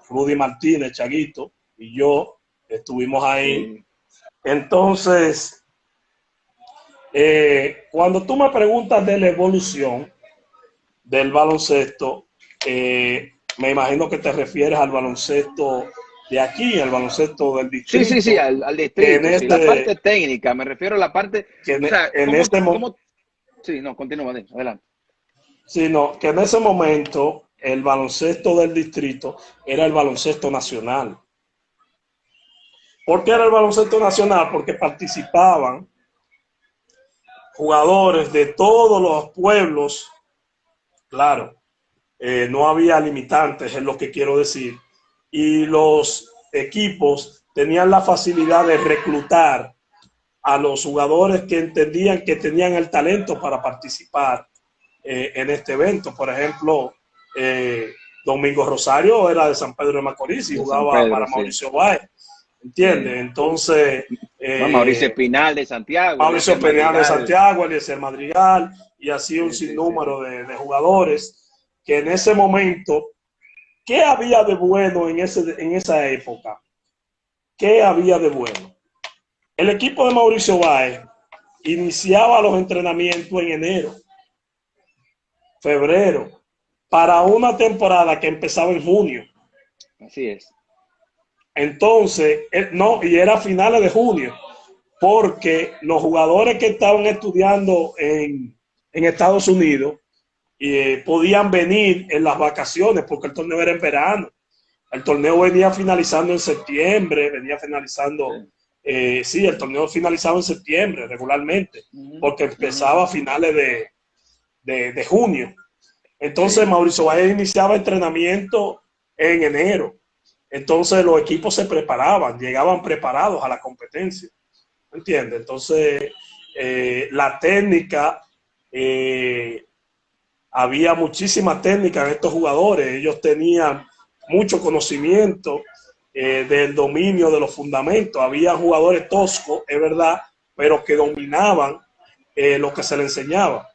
Rudy Martínez, Chaguito, y yo estuvimos ahí. Sí. Entonces, cuando tú me preguntas de la evolución del baloncesto, me imagino que te refieres al baloncesto de aquí, al baloncesto del distrito. Sí, al distrito, sí. La parte técnica, me refiero a la parte, o sea, sí, no, continúa, adelante. Sino que en ese momento el baloncesto del distrito era el baloncesto nacional. ¿Por qué era el baloncesto nacional? Porque participaban jugadores de todos los pueblos. Claro, no había limitantes, es lo que quiero decir. Y los equipos tenían la facilidad de reclutar a los jugadores que entendían que tenían el talento para participar en este evento. Por ejemplo, Domingo Rosario era de San Pedro de Macorís y jugaba para Mauricio Báez. ¿Entiendes? Sí. Entonces... Mauricio Espinal de Santiago. Mauricio Espinal de Santiago, Eliezer Madrigal, y así un sinnúmero de jugadores que en ese momento, ¿qué había de bueno en esa época? ¿Qué había de bueno? El equipo de Mauricio Báez iniciaba los entrenamientos en enero, febrero, para una temporada que empezaba en junio. Así es. Entonces, y era a finales de junio, porque los jugadores que estaban estudiando en Estados Unidos podían venir en las vacaciones, porque el torneo era en verano. El torneo venía finalizando en septiembre, el torneo finalizaba en septiembre regularmente, porque empezaba a finales de junio. Entonces Sí. Mauricio Báez iniciaba entrenamiento en enero. Entonces los equipos se preparaban, llegaban preparados a la competencia. ¿Entiendes? Entonces la técnica, había muchísima técnica en estos jugadores. Ellos tenían mucho conocimiento del dominio de los fundamentos. Había jugadores toscos, es verdad, pero que dominaban lo que se les enseñaba.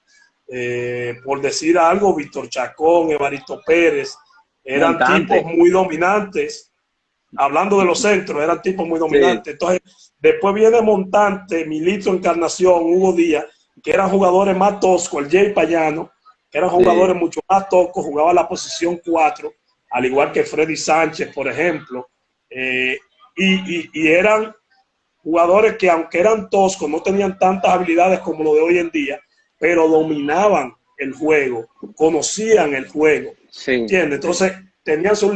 Por decir algo, Víctor Chacón, Evaristo Pérez, eran tipos Montante. muy dominantes. Hablando de los centros, eran tipos muy Sí, dominantes. Entonces, después viene Montante, Milito Encarnación, Hugo Díaz, que eran jugadores más toscos, el Jay Payano, que eran jugadores sí, mucho más toscos, jugaban la posición 4, al igual que Freddy Sánchez, por ejemplo. Eh, y eran jugadores que, aunque eran toscos, no tenían tantas habilidades como lo de hoy en día, pero dominaban el juego, conocían el juego, sí. ¿entiendes? Entonces, tenían sus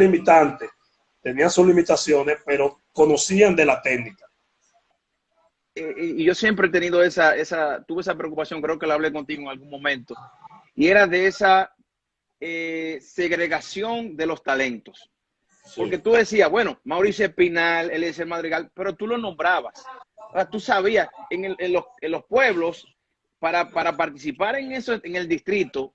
limitaciones, pero conocían de la técnica. Y yo siempre he tenido tuve esa preocupación, creo que la hablé contigo en algún momento, y era de esa segregación de los talentos. Porque Sí, tú decías, bueno, Mauricio Espinal, Eliezer Madrigal, pero tú lo nombrabas. Ahora, tú sabías, en los pueblos, para participar en eso, en el distrito,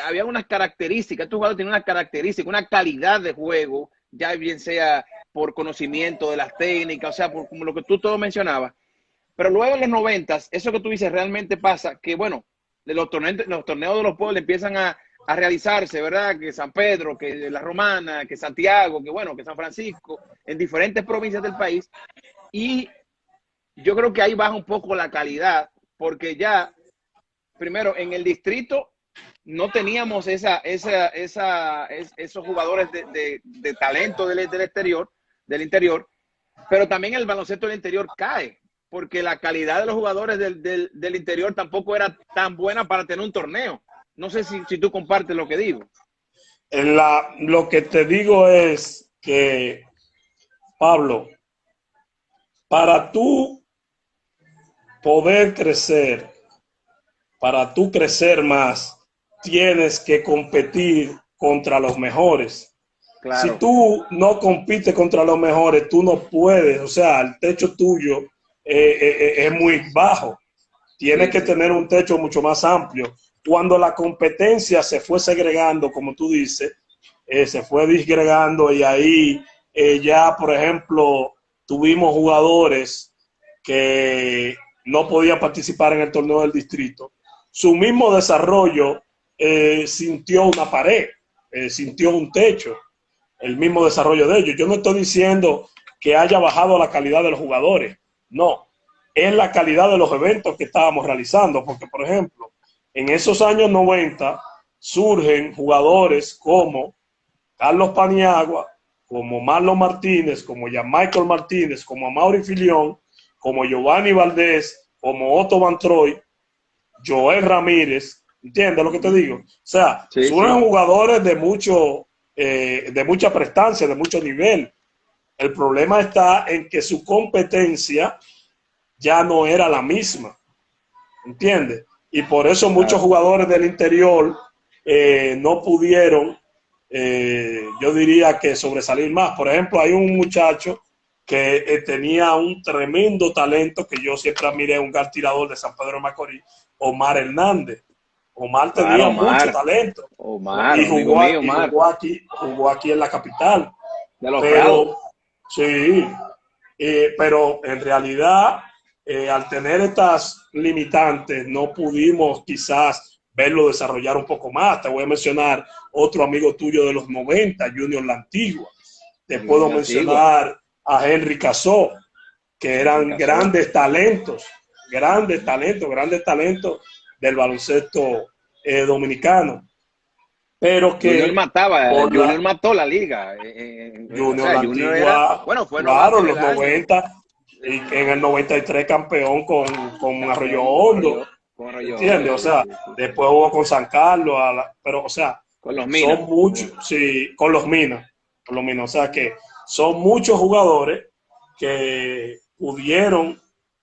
había unas características, estos jugadores tenían una característica, una calidad de juego, ya bien sea por conocimiento de las técnicas, o sea, por como lo que tú todo mencionabas. Pero luego en los 90, eso que tú dices realmente pasa, que bueno, los torneos de los pueblos empiezan a realizarse, ¿verdad? Que San Pedro, que La Romana, que Santiago, que bueno, que San Francisco, en diferentes provincias del país. Y yo creo que ahí baja un poco la calidad, porque ya, primero, en el distrito no teníamos esos jugadores de talento del interior, pero también el baloncesto del interior cae, porque la calidad de los jugadores del interior tampoco era tan buena para tener un torneo. No sé si tú compartes lo que digo. lo que te digo es que, Pablo, para tú poder crecer, para tú crecer más, tienes que competir contra los mejores. Si Claro. tú no compites contra los mejores, tú no puedes, o sea, el techo tuyo es muy bajo. Tienes Sí, que sí. tener un techo mucho más amplio. Cuando la competencia se fue segregando, como tú dices, se fue disgregando y ahí ya, por ejemplo, tuvimos jugadores que no podían participar en el torneo del distrito. Su mismo desarrollo sintió una pared, sintió un techo, el mismo desarrollo de ellos. Yo no estoy diciendo que haya bajado la calidad de los jugadores, no, es la calidad de los eventos que estábamos realizando, porque por ejemplo, en esos años 90 surgen jugadores como Carlos Paniagua, como Marlon Martínez, como Jan Michael Martínez, como Amaury Filión, como Giovanni Valdés, como Otto Van Troy, Joel Ramírez, ¿entiendes lo que te digo? O sea, Sí, surgen sí. jugadores de mucha prestancia, de mucho nivel. El problema está en que su competencia ya no era la misma, ¿entiendes? Y por eso muchos Claro. jugadores del interior no pudieron, yo diría que sobresalir más. Por ejemplo, hay un muchacho que tenía un tremendo talento que yo siempre admiré, un gran tirador de San Pedro de Macorís, Omar Hernández. Omar Claro, tenía mucho Omar. talento Omar, y un amigo mío, Omar. jugó aquí en la capital. De los Prados. Pero sí, pero en realidad, al tener estas limitantes, no pudimos quizás verlo desarrollar un poco más. Te voy a mencionar otro amigo tuyo de los 90, Junior La Antigua. Te Junior puedo La Antigua. mencionar a Henry Casó, que Henry eran Casó. grandes talentos del baloncesto dominicano, pero Junior que mataba, por Junior la mató la liga. O Junior sea, La Junior era, Antigua, bueno, fue claro, novato en del los año. 90 y en el 93 campeón con Arroyo Campeón Hondo, Con Arroyo ¿entiendes? Hondo, O sí, sea, sí, sí, sí. después jugó con San Carlos, pero, o sea, Con los son Minas. muchos, sí, con los Minas, o sea, que son muchos jugadores que pudieron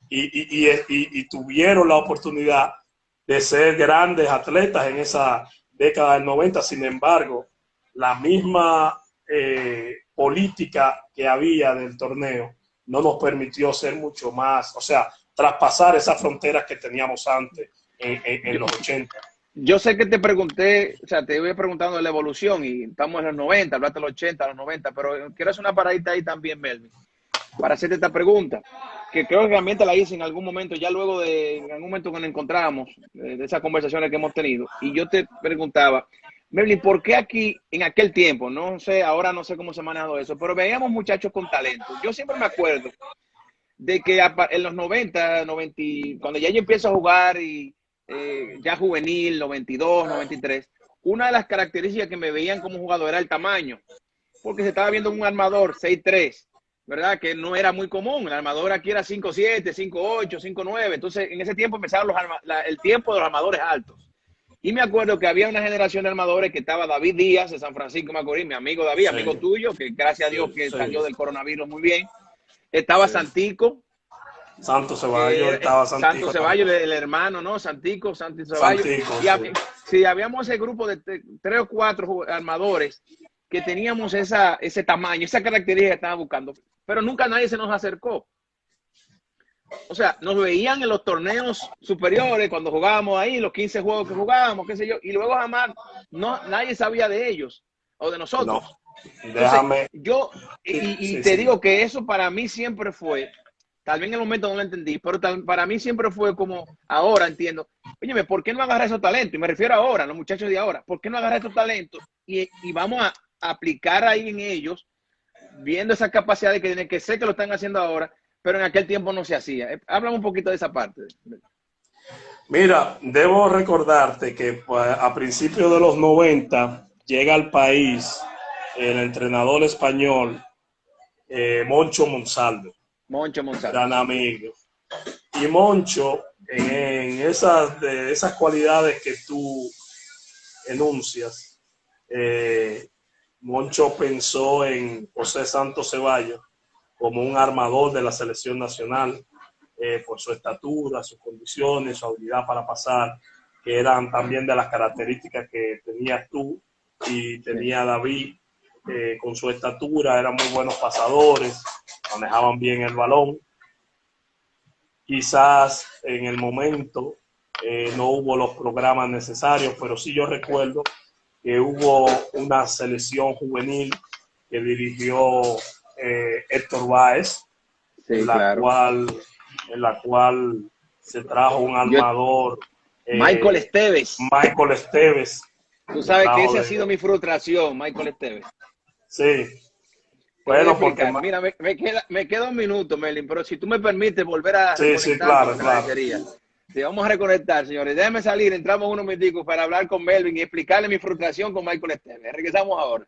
y tuvieron la oportunidad de ser grandes atletas en esa década del 90. Sin embargo, la misma política que había del torneo no nos permitió ser mucho más, o sea, traspasar esas fronteras que teníamos antes en los 80. Yo sé que te pregunté, o sea, te voy preguntando de la evolución y estamos en los 90, hablaste de los 80, los 90, pero quiero hacer una paradita ahí también, Melvin, para hacerte esta pregunta, que creo que también te la hice en algún momento, ya luego en algún momento que nos encontramos, de esas conversaciones que hemos tenido, y yo te preguntaba, Melvin, ¿por qué aquí, en aquel tiempo, no sé, ahora no sé cómo se ha manejado eso, pero veíamos muchachos con talento? Yo siempre me acuerdo de que en los 90, cuando ya yo empiezo a jugar y ya juvenil, 92, 93, una de las características que me veían como jugador era el tamaño, porque se estaba viendo un armador 6'3", ¿verdad? Que no era muy común. El armador aquí era 5'7", 5'8", 5'9". Entonces, en ese tiempo empezaron el tiempo de los armadores altos. Y me acuerdo que había una generación de armadores que estaba David Díaz de San Francisco Macorís, mi amigo David, sí, amigo tuyo, que gracias a Dios que salió del coronavirus muy bien. Estaba Santico. Santos Ceballos, estaba Santico. Santos Ceballos, el hermano, ¿no? Santico Ceballos. Sí, habíamos ese grupo de 3 o 4 armadores que teníamos ese tamaño, esa característica que estaba buscando, pero nunca nadie se nos acercó. O sea, nos veían en los torneos superiores cuando jugábamos ahí, los 15 juegos que jugábamos, qué sé yo, y luego jamás nadie sabía de ellos o de nosotros. No, déjame. Entonces, yo te digo que eso para mí siempre fue, tal vez en el momento no lo entendí, pero para mí siempre fue como, ahora entiendo, oye, ¿por qué no agarrar esos talentos? Y me refiero ahora, a los muchachos de ahora, ¿por qué no agarrar esos talentos y vamos a aplicar ahí en ellos, viendo esas capacidades que tienen, que sé que lo están haciendo ahora, pero en aquel tiempo no se hacía? Háblame un poquito de esa parte. Mira, debo recordarte que a principios de los 90 llega al país el entrenador español Moncho Monsalve. Gran amigo. Y Moncho, en esas cualidades que tú enuncias, Moncho pensó en José Santos Ceballos como un armador de la selección nacional, por su estatura, sus condiciones, su habilidad para pasar, que eran también de las características que tenías tú y tenía David, con su estatura, eran muy buenos pasadores, manejaban bien el balón. Quizás en el momento no hubo los programas necesarios, pero sí yo recuerdo que hubo una selección juvenil que dirigió Héctor Báez, sí, en la cual se trajo un armador. Michael Esteves. Michael Esteves. Tú sabes que esa ha sido mi frustración, Michael Esteves. Sí. Bueno, porque mira, me queda un minuto, Melvin, pero si tú me permites volver a sí, claro. Sí, vamos a reconectar, señores. Déjenme salir, entramos unos minutos para hablar con Melvin y explicarle mi frustración con Michael Esteves. Regresamos ahora.